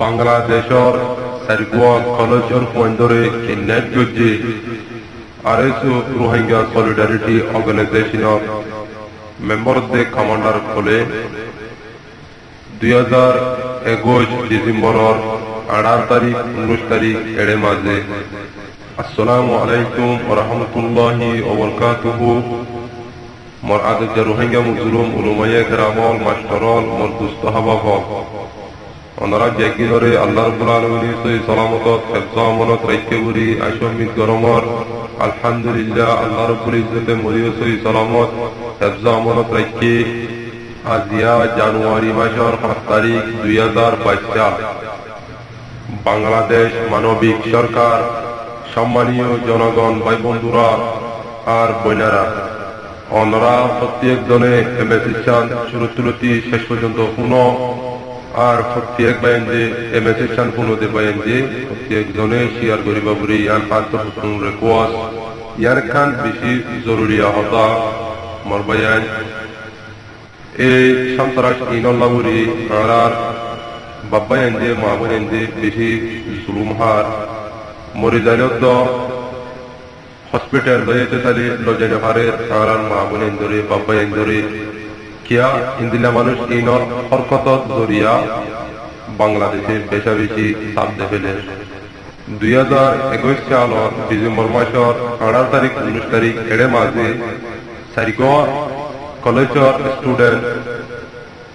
বাংলাদেশৰ চাৰিগুৱা কলেজৰ পইণ্টৰে কিডনেপ কৰিছে আৰএছও রোহিঙ্গা সলিডারিটি অর্গানাইজেশনের মেম্বার দে কমান্ডার ফলে 2021 ডিসেম্বরের 18 তারিখ 19 তারিখ এড়ে মাঝে আসসালামু আলাইকুম ওয়া রাহমাতুল্লাহি ওয়া বারাকাতুহু মোর আদর্শ রোহিঙ্গা মুসলিম উলামায়ে কেরামল মাস্টারল মোর দুস্থ হাবাবল ওনারা জেকি ধরে আল্লাহ রাব্বুল আলামিনের সহি সালামত হেফজ আমানত রাখতে বুড়ি আশমিত গরমর আলহামদুলিল্লাহ আল্লাহ রাব্বুল ইজ্জতে মরিয় সহি সালামত হেফজ আমানত রাখতে আজিয়া জানুয়ারি মাসের 5 তারিখ 2022 বাংলাদেশ মানবিক সরকার সম্মানীয় জনগণ ভাই বন্ধুরা আর বোনেরা ওনারা প্রত্যেক জনে এমএসএন শুরু তুলতি শেষ পর্যন্ত পুনঃ আর প্রত্যেক বাইন্দে এমএসএন পুনঃ দে বাইন্দে প্রত্যেক জনে শেয়ার করিবা বুড়ি ইয়ান পাঁচজন রিকোয়েস্ট ইয়ার খান বেশি জরুরি হতা মোর বায়ান এই সন্ত্রাস ইনল্লাহ বুড়ি আর বাবায়ান্দে মাবায়ান্দে বেশি জুলুম হার মরিদালত হসপিটাল লয়েতে তালি লজেনে হারে সারান মাবুনেন ধরে বাবায়েন ধরে কিয়া ইন্দিলা মানুষ ইনর হরকত জরিয়া বাংলাদেশে বেশা বেশি সাপ দেখেলে 2021 সালের ডিসেম্বর মাসের 18 তারিখ 19 তারিখ এড়ে মাঝে সারিগো কলেজের স্টুডেন্ট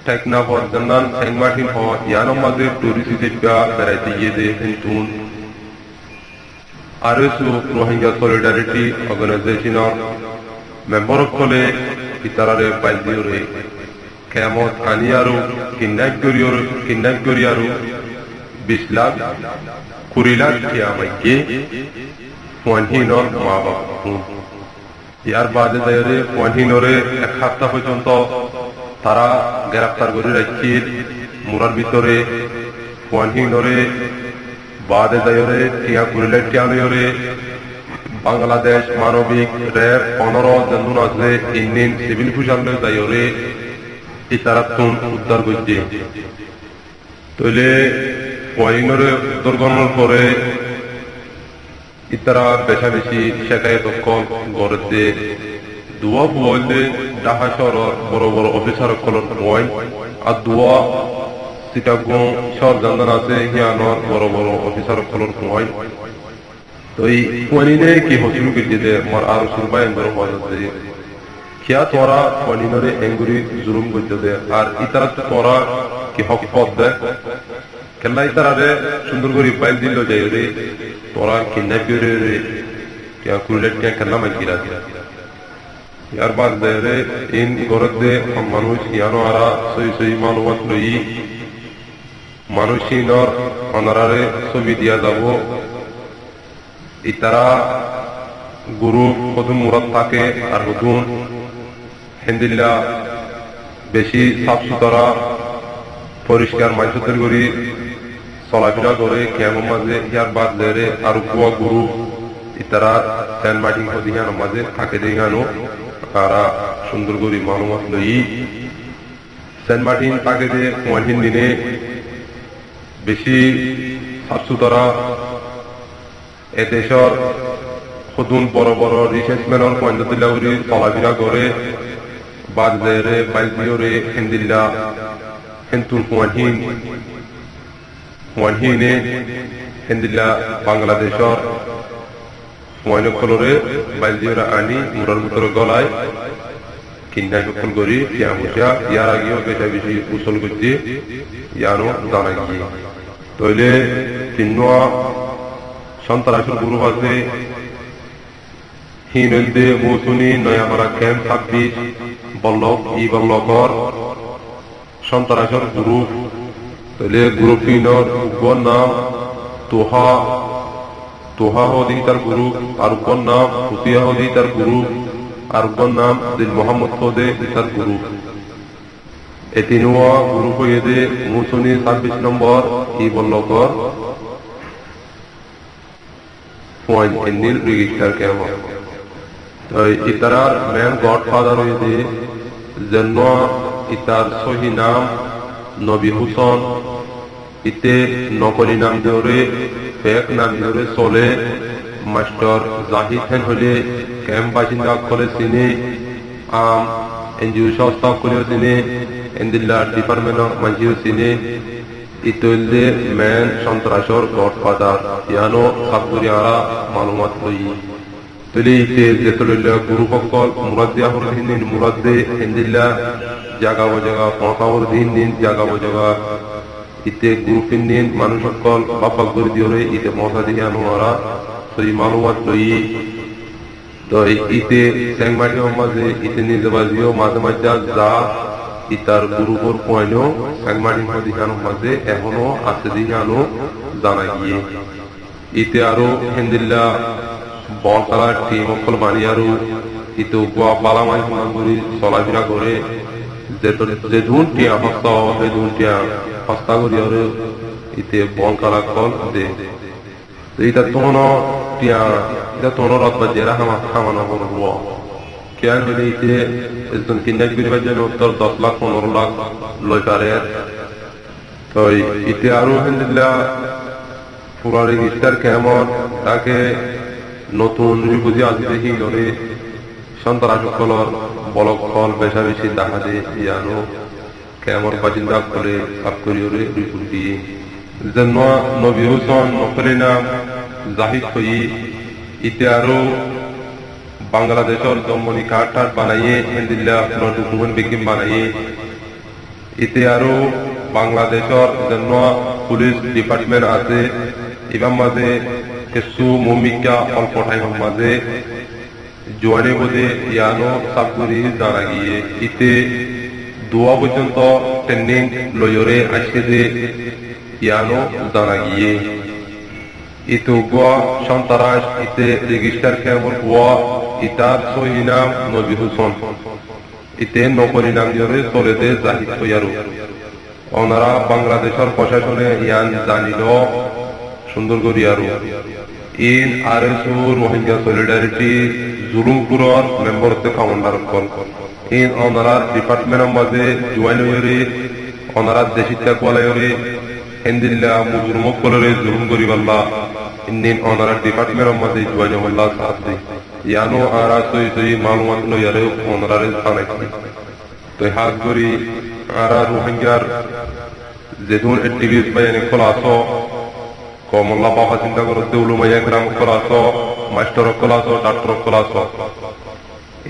টেকনাফর জন্নান সেন্ট মার্টিন হ ইয়ানো মাঝে টুরিস্ট হিসেবে বেড়াইতে গিয়ে দে হিন্দুন আরএসও রোহিঙ্গা সলিডারিটি অর্গানাইজেশনের মেম্বার ফলে ইতারারে বাইদিওরে কেমত আনিয়ারো কিডন্যাপ করিয়ারো 20 লাখ 20 লাখ কিয়ামাইকে ওয়ানহিনর মা বাবা ইয়ার বাদে দায়রে ওয়ানহিনরে এক সপ্তাহ পর্যন্ত তারা গ্রেফতার করে রাখি মুরার ভিতরে ওয়ানহিনরে বাদে দায়রে টিয়া কুরিলে টিয়ালয়রে বাংলাদেশ মানবিক র্যাব 15 জন আছে ইন্ডিয়ান সিভিল ফুশালে দায়রে ইতারাতুন উদ্ধার করছে তইলে ওয়াইনরে দুর্গমন করে ইতারা বেশা বেশি শেখায়ত কল গড়তে দুয়া বললে ঢাকা শহরের বড় বড় অফিসার কলর ওয়াইন আর দুয়া চিটাগং শহর জান্দান আছে হিয়ানোর বড় বড় অফিসার কলর ওয়াইন তো এই ওয়াইনে কি হসুল করতে আমার আর সুরবাই এঙ্গর হওয়াতে কিয়া তোরা ওয়াইনরে এঙ্গুরি জুলুম করতে দে আর ইতারা তোরা কি হক পদ দে কেলা ইতারারে সুন্দর করে পাইল দিল যাই রে তোরা কিডন্যাপ করে রে কিয়া কুলেট কিয়া কেলা মাইকিরা ইয়ার বাদ দে রে ইন গরদে মানুষ ইয়ানো আরা সই সই মালুমাত লই মানুষিনর অনারারে ছবি দিয়া যাব ইতারা গুরু কদম মুরাদ থাকে আর হুদুন হিন্দিল্লা বেশি সাফ সুতরা পরিষ্কার মাইসতের করি চলাফেরা করে কেমন মাঝে ইয়ার বাদ দেরে আর কুয়া গুরু ইতারা সেন্ট মার্টিন হদিহানোর মাঝে থাকে দেখানো তারা সুন্দর করি মালুমাত লই সেন্ট মার্টিন থাকে যে ওয়ানহিন দিনে বেশি সাফ সুতরা এদেশের সদুন বড় বড় রিসার্চম্যানের পয়েন্টে চলাফেরা করে বাদ দেরে বাইদিওরে হিন্দিল্লা হিন্দুন ওয়ানহিনে হিন্দিল্লা বাংলাদেশের ওয়াইনকলরে বাইদিওরা আনি মুরার ভিতরে গলায় কিডন্যাপ করি ইয়ার আগেও বেশা বেশি উসল করছে ইয়ারও জানা গিয়ে তইলে তিনোয়া সন্ত্রাসের গুরু আছে হিনদে মৌসুনি নয়ামারা ক্যাম্প 26 বল্লভ বল্লভর সন্ত্রাসের গ্রুপ তইলে গ্রুপ হিনর উপর নাম তোহা হদি তার গ্রুপ আর উপর নাম হুতিয়া হদি তার গ্রুপ আর উপর নাম দিল মোহাম্মদ হদে তার গ্রুপ এতিনোয়া গ্রুপ হয়ে দে মৌসুনি 26 নম্বর বল্লভর পয়েন্ট এন্ডিল রেজিস্টার কেমন তো ইতারার মেন গডফাদার হয়ে জন্ম ইতার সহি নাম নবী হুসন ইতে নকলি নাম ধরে ফেক নাম ধরে চলে মাস্টার জাহিদ হেন হলে ক্যাম্প বাসিন্দা করে চিনে এনজিও সংস্থা করে চিনে এন্দিল্লা ডিপার্টমেন্ট মাঝিও চিনে ইতলে মেন সন্ত্রাসর গডফাদার ইয়ানো সাবগুরিয়ারা মালুমাত লই তলে ইতে যেতলে গুরু সকল মুরাদ্দিয়া হরদিন মুরাদ্দে এন্দিল্লা জায়গা জায়গা পৌঁছাওয়ার দিন জায়গা জায়গা ইতে গ্রুপিন দিন মানুষ সকল বাপা করে দিয়ে ইতে মশা দিয়ে আনোয়ারা সেই মালুমাত লই তো ইতে স্যাংমাটিও মাঝে ইতে নিজবাজিও মাঝে মাঝে যা ইতার গ্রুপর পয়েন্টও স্যাংমাটি দিঘানো মাঝে এখনো আছে দিঘানো জানা গিয়ে ইতে আরো হেন্দিল্লা বল খেলার টিম সকল বানিয়ে আরো ইতে বালামাই সমানগুলি চলাফেরা করে যে ধুনটিয়া হস্তা সেই ধুনটিয়া হস্তা করি আরো ইতে বল খেলা কল দে এটা তোনো টিয়া এটা তোনো রাত বাজে খামানো করবো কেন হলে ইতে একজন কিডন্যাপ করিবার জন্য উত্তর 10 লাখ 15 লাখ লই পারে তো ইতে আরো আলহামদুলিল্লাহ পুরা রেজিস্টার কেমন তাকে নতুন বুঝি আজ দেখি ধরে সন্ত্রাস সকলের বলক ফল বেশা বেশি দেখা দিয়ে ইয়ানো কেমন বাজিন্দা করে সাপ করিওরে রিপুট দিয়ে যেন নবী হোসেন নকলি নাম জাহিদ হই ইতে আরো বাংলাদেশের জন্মনি কার্ড বানাইয়ে হিন্দিল্লা ডকুমেন্ট বিকিম বানাইয়ে ইতে আরো বাংলাদেশের জন্য পুলিশ ডিপার্টমেন্ট আছে এবার মাঝে কিছু মমিকা অল্প টাইমের মাঝে জোয়ানে বোধে ইয়ানো সাবগুরি জানা গিয়ে ইতে 2 পর্যন্ত ট্রেনিং লয়রে আসছে যে ইয়ানো জানা গিয়ে ইতে গোয়া সন্ত্রাস ইতে রেজিস্টার কেমন গোয়া ইতার সহি নাম নবী হোসেন ইতে নকলি নাম ধরে চলে দে জাহিদ হইয়ারু ওনারা বাংলাদেশের প্রশাসনে ইয়ান জানিল সুন্দর করিয়ারু ইন আরএসও রোহিঙ্গা সলিডারিটি জুলুমপুরের মেম্বার হতে কমান্ডার কল ইন ওনারা ডিপার্টমেন্টের মাঝে জয়েন হইয়ারে ওনারা দেশিত্যাগ বলাইরে হিন্দিল্লা মুজুর মক্কলরে জুলুম করিবাল্লা ইন্দিন ওনারা ডিপার্টমেন্টের মাঝে জয়েন হইলা সাথে ইয়ানো আরা সই মালুমাত লইয়ারে ওনারে জানাইছি তো হাত করি আরা রোহিঙ্গার যেদিন অ্যাক্টিভিস্ট বাইনে খোলাছো কমল্লা বাবা চিন্তা করো দেউলুমাইয়া গ্রাম খোলাছো মাস্টার খোলাছো ডাক্তার খোলাছো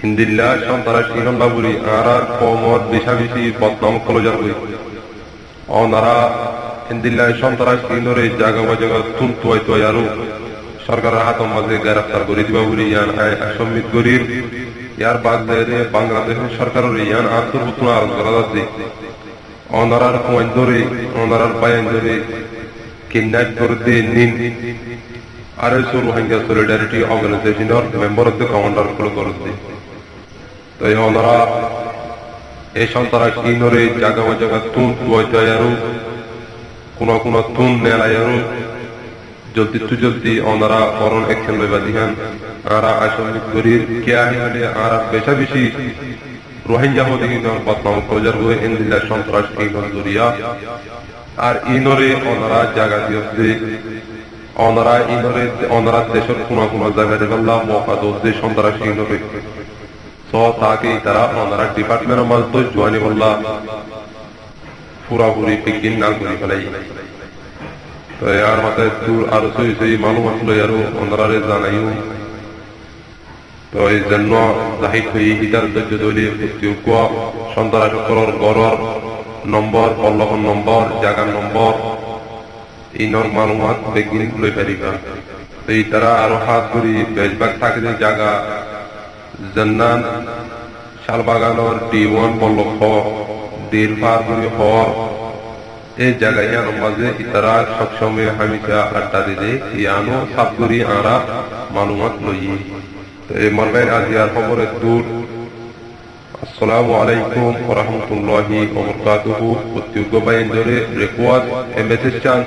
হিন্দিল্লা সন্তারা সিংহল্লা বুড়ি আরা কমর বেশা বেশি বদনাম খোলজার বই ওনারা হিন্দিল্লা সন্তারা সিংহরে জায়গা বা জায়গা তুলতুয়াই তো আরো সরকারের হাতের মাঝে গ্রেফতার করে দিবা বলে ইয়ান সম্মিত গরিব ইয়ার বাদ বাংলাদেশের সরকারের ইয়ান আত্মরূপন আরোপ করা যাচ্ছে ওনারার পয়েন্ট ধরে ওনারার পায়েন ধরে কিডন্যাপ করতে নিন আরএসও রোহিঙ্গা সলিডারিটি অর্গানাইজেশনের মেম্বার হতে কমান্ডার করতে তো ওনারা এই সন্ত্রাস কিনরে জায়গা জায়গা তুন তুয়াইতে আরো কোন তুন নেলাই আরো জলদি ওনারা ফরন অ্যাকশন লইবা দিহান আরা আসামিত গরিব কেয়া হলে আরা বেশা বেশি রোহিঙ্গা হদিনের বদনাম প্রজার হয়ে ইন্দিল্লা সন্ত্রাস কিনর জরিয়া আর ইনরে ওনারা জায়গা দিতে ওনারা দেশের কোন জায়গা দেবাল্লা মৌকা দোষে সন্ত্রাস কিনরে তো তাকে তারা ওনারা ডিপার্টমেন্টের মাঝে জয়েন করলা পুরাপুরি পিকিন না করে ফেলাই তো আর মাথায় দূর আরো সই মালুমাত লই আরো ওনারে জানাইও তো এই জন্য জাহিদ হই ইতার ধৈর্য ধরে প্রত্যেক সন্ত্রাস করার গড়র নম্বর পল্লবন নম্বর জায়গার নম্বর ইনর মালুমাত বেগিন লই পারিবা তো এই তারা আরো হাত করি বেশভাগ থাকে যে জায়গা জান্নান শালবাগানোর D1 পল্লব দেড় পার করে হওয়ার এই জায়গায় ইয়ানো মাঝে ইতারা সবসময় হামিশা আড্ডা দিলে ইয়ানো সাবগুরি আরা মালুমাত লই তো এই মরবেন আজিয়ার খবরের দূর আসসালামু আলাইকুম ওয়া রাহমাতুল্লাহি ওয়া বারাকাতুহু প্রত্যেক বাইন ধরে রেকওয়াজ এমএসএস চান